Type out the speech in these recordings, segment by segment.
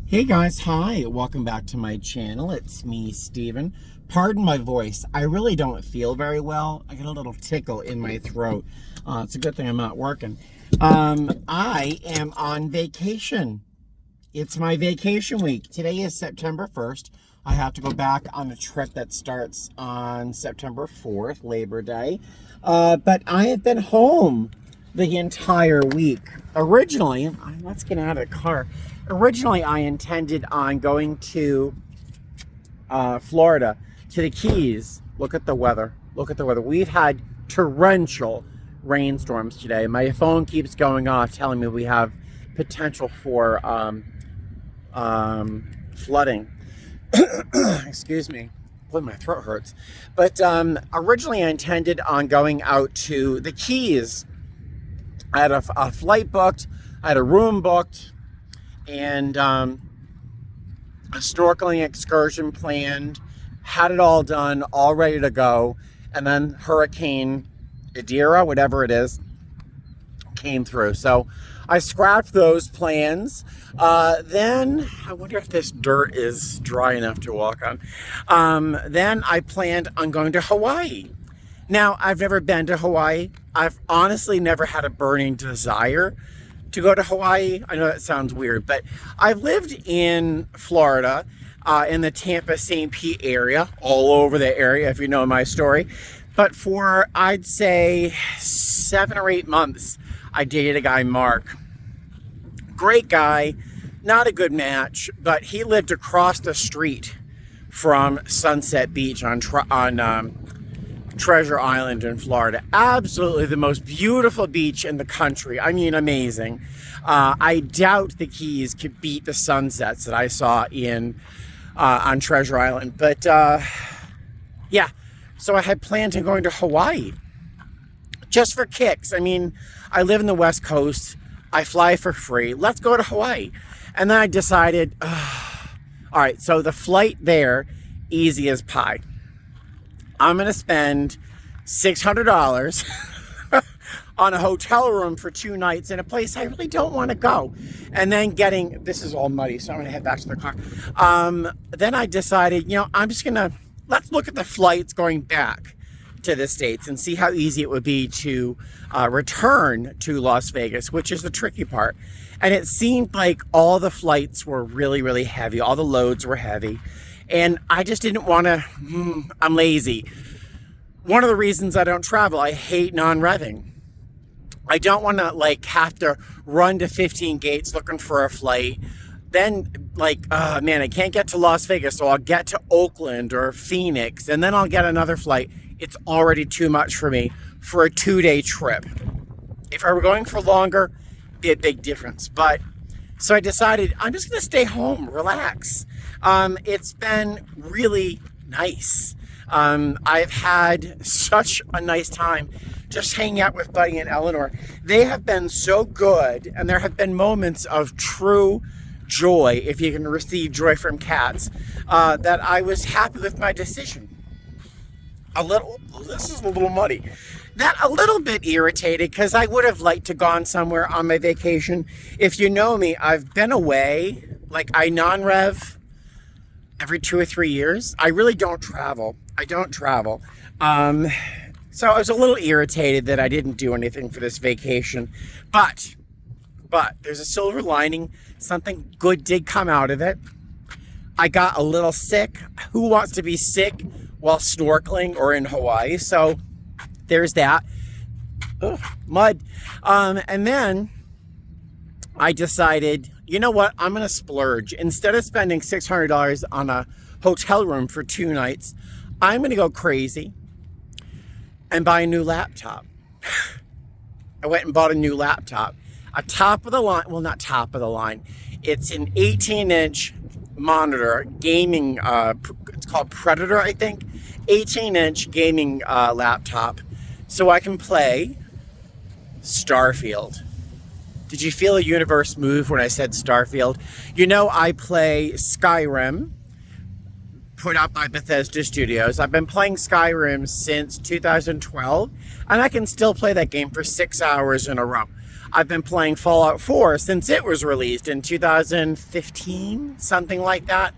Hey guys, hi, welcome back to my channel. It's me, Steven. Pardon my voice. I really don't feel very well. I get a little tickle in my throat. It's a good thing I'm not working. I am on vacation. It's my vacation week. Today is September 1st. I have to go back on a trip that starts on September 4th, Labor Day. But I have been home the entire week. Originally, let's get out of the car. Originally, I intended on going to Florida, to the Keys. Look at the weather. Look at the weather. We've had torrential rainstorms today. My phone keeps going off telling me we have potential for flooding. Excuse me. Boy, my throat hurts. But originally, I intended on going out to the Keys. I had a flight booked. I had a room booked. And a snorkeling excursion planned, had it all done, all ready to go, and then Hurricane Idira, whatever it is, came through. So I scrapped those plans. Then, I wonder if this dirt is dry enough to walk on. Then I planned on going to Hawaii. Now, I've never been to Hawaii. I've honestly never had a burning desire to go to Hawaii. I know that sounds weird, but I've lived in Florida, in the Tampa, St. Pete area, all over the area, if you know my story. But for, I'd say, 7 or 8 months, I dated a guy, Mark. Great guy, not a good match, but he lived across the street from Sunset Beach on Treasure Island in Florida. Absolutely the most beautiful beach in the country. I mean, amazing. I doubt the Keys could beat the sunsets that I saw on Treasure Island. But yeah, so I had planned on going to Hawaii just for kicks. I mean, I live in the West Coast. I fly for free. Let's go to Hawaii. And then I decided, all right, so the flight there, easy as pie. I'm going to spend $600 on a hotel room for 2 nights in a place I really don't want to go. And then this is all muddy, so I'm going to head back to the car. Then I decided, let's look at the flights going back to the States and see how easy it would be to return to Las Vegas, which is the tricky part. And it seemed like all the flights were really, really heavy. All the loads were heavy. And I just didn't want to, I'm lazy. One of the reasons I don't travel, I hate non-revving. I don't want to have to run to 15 gates looking for a flight. Then man, I can't get to Las Vegas, so I'll get to Oakland or Phoenix, and then I'll get another flight. It's already too much for me for a 2-day trip. If I were going for longer, it'd be a big difference. So I decided I'm just going to stay home, relax. It's been really nice. I've had such a nice time just hanging out with Buddy and Eleanor. They have been so good, and there have been moments of true joy, if you can receive joy from cats, that I was happy with my decision. This is a little muddy. That a little bit irritated because I would have liked to gone somewhere on my vacation. If you know me, I've been away. I non-rev every 2 or 3 years. I really don't travel. So I was a little irritated that I didn't do anything for this vacation. But there's a silver lining. Something good did come out of it. I got a little sick. Who wants to be sick while snorkeling or in Hawaii? So there's that. Ugh, mud. And then I decided, you know what? I'm going to splurge. Instead of spending $600 on a hotel room for 2 nights, I'm going to go crazy and buy a new laptop. I went and bought a new laptop. A top of the line, well, not top of the line. It's an 18-inch monitor gaming, it's called Predator, I think. 18-inch gaming laptop. So I can play Starfield. Did you feel a universe move when I said Starfield? You know, I play Skyrim, put out by Bethesda Studios. I've been playing Skyrim since 2012, and I can still play that game for 6 hours in a row. I've been playing Fallout 4 since it was released in 2015, something like that.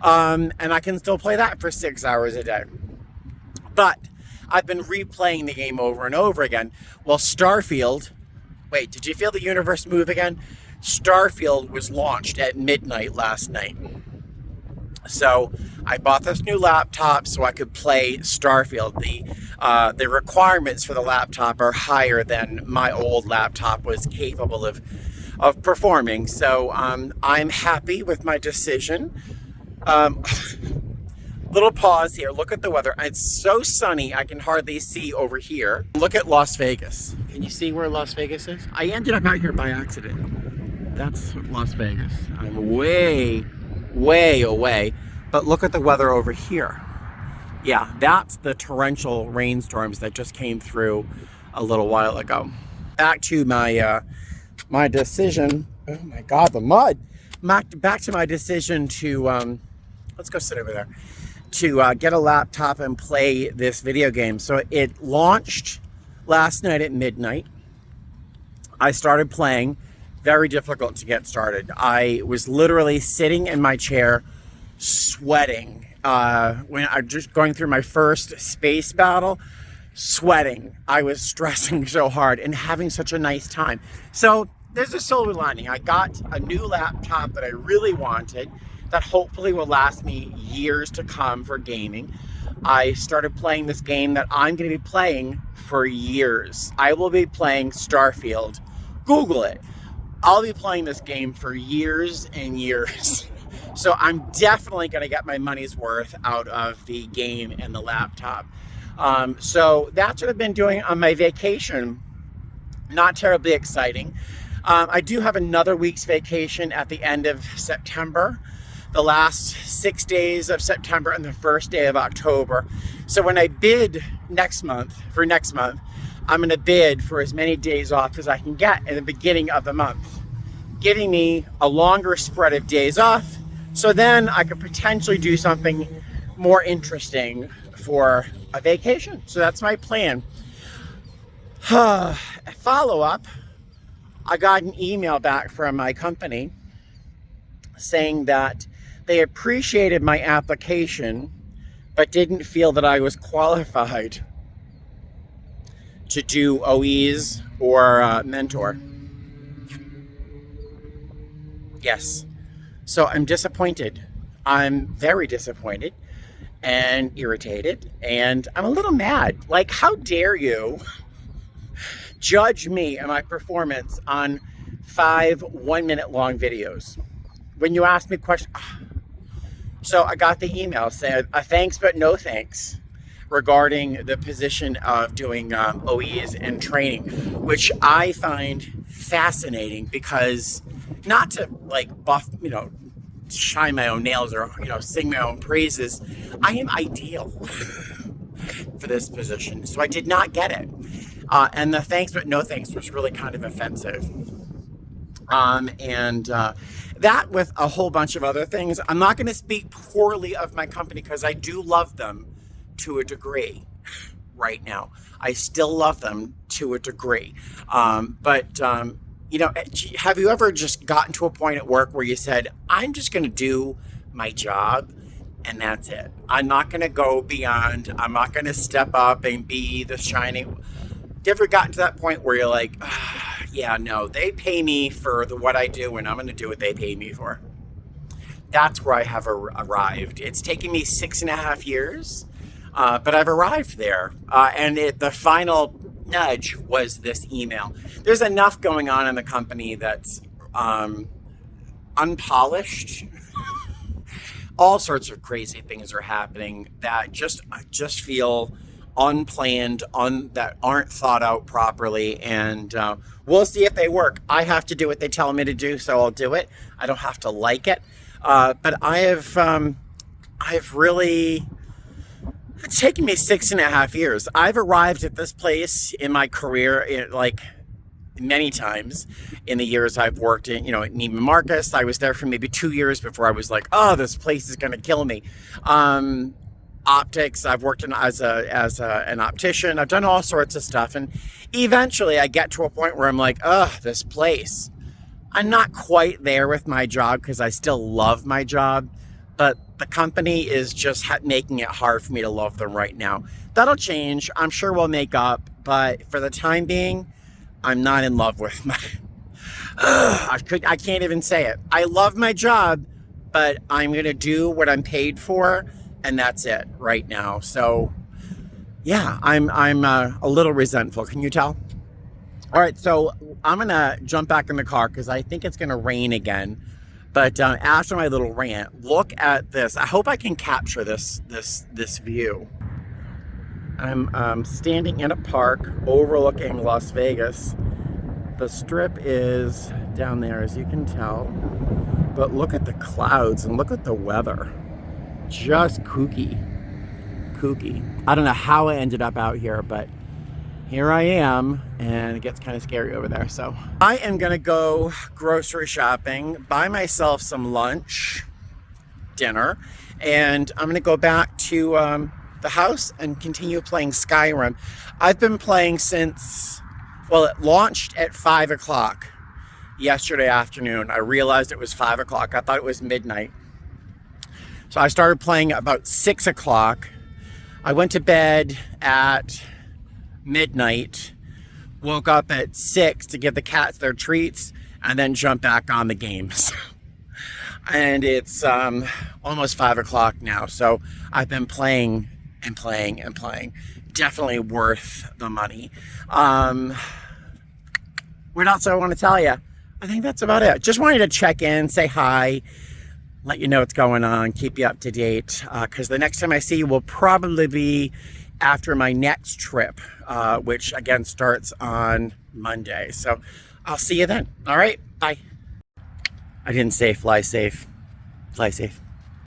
And I can still play that for 6 hours a day. But I've been replaying the game over and over again. Well, Starfield, wait, did you feel the universe move again? Starfield was launched at midnight last night. So I bought this new laptop so I could play Starfield. The requirements for the laptop are higher than my old laptop was capable of performing. So I'm happy with my decision. Little pause here. Look at the weather. It's so sunny I can hardly see over here. Look at Las Vegas. Can you see where Las Vegas is? I ended up out here by accident. That's Las Vegas. I'm way away, but look at the weather over here. Yeah, that's the torrential rainstorms that just came through a little while ago. Back to my my decision. Oh my God, the mud. Back to my decision to let's go sit over there, to get a laptop and play this video game. So it launched last night at midnight. I started playing. Very difficult to get started. I was literally sitting in my chair, sweating. When I just going through my first space battle, sweating. I was stressing so hard and having such a nice time. So there's a silver lining. I got a new laptop that I really wanted, that hopefully will last me years to come for gaming. I started playing this game that I'm going to be playing for years. I will be playing Starfield. Google it. I'll be playing this game for years and years. So I'm definitely going to get my money's worth out of the game and the laptop. So that's what I've been doing on my vacation. Not terribly exciting. I do have another week's vacation at the end of September, the last 6 days of September and the first day of October. So when I bid next month, I'm going to bid for as many days off as I can get in the beginning of the month, giving me a longer spread of days off. So then I could potentially do something more interesting for a vacation. So that's my plan. Follow up. I got an email back from my company saying that they appreciated my application, but didn't feel that I was qualified to do OEs or mentor. Yes. So I'm disappointed. I'm very disappointed and irritated, and I'm a little mad. Like, how dare you judge me and my performance on 5 1-minute long videos when you ask me questions? So I got the email saying a thanks but no thanks regarding the position of doing OEs and training, which I find fascinating, because not to like shine my own nails or sing my own praises, I am ideal for this position. So I did not get it, and the thanks but no thanks was really kind of offensive. And that with a whole bunch of other things. I'm not going to speak poorly of my company, because I do love them to a degree right now. I still love them to a degree. But have you ever just gotten to a point at work where you said, I'm just going to do my job and that's it? I'm not going to go beyond. I'm not going to step up and be the shining. You ever gotten to that point where you're like, yeah, no, they pay me for what I do, and I'm going to do what they pay me for? That's where I have arrived. It's taken me 6.5 years, but I've arrived there. And the final nudge was this email. There's enough going on in the company that's unpolished. All sorts of crazy things are happening that just feel unplanned, that aren't thought out properly, and we'll see if they work. I have to do what they tell me to do, so I'll do it. I don't have to like it, but I've really, it's taken me 6.5 years. I've arrived at this place in my career, like many times in the years I've worked in, at Neiman Marcus. I was there for maybe 2 years before I was like, oh, this place is going to kill me. optics. I've worked as an optician. I've done all sorts of stuff. And eventually I get to a point where I'm like, ugh, this place. I'm not quite there with my job because I still love my job, but the company is just making it hard for me to love them right now. That'll change. I'm sure we'll make up, but for the time being, I'm not in love with my... I can't even say it. I love my job, but I'm going to do what I'm paid for, and that's it right now. So yeah, I'm a little resentful. Can you tell? All right, so I'm gonna jump back in the car because I think it's gonna rain again. But after my little rant, look at this. I hope I can capture this view. I'm standing in a park overlooking Las Vegas. The Strip is down there, as you can tell. But look at the clouds and look at the weather. Just kooky. I don't know how I ended up out here, but here I am, and it gets kind of scary over there. So I am gonna go grocery shopping, buy myself some lunch, dinner, and I'm gonna go back to the house and continue playing Skyrim. I've been playing since, well, it launched at 5 o'clock yesterday afternoon. I realized it was 5 o'clock. I thought it was midnight. So I started playing at about 6 o'clock. I went to bed at midnight, woke up at 6 to give the cats their treats, and then jump back on the games. And it's almost 5 o'clock now, so I've been playing and playing and playing. Definitely worth the money. What else I want to tell you? I think that's about it. Just wanted to check in, say hi, let you know what's going on, keep you up to date, because the next time I see you will probably be after my next trip, which again starts on Monday. So I'll see you then. All right, bye. I didn't say fly safe. Fly safe.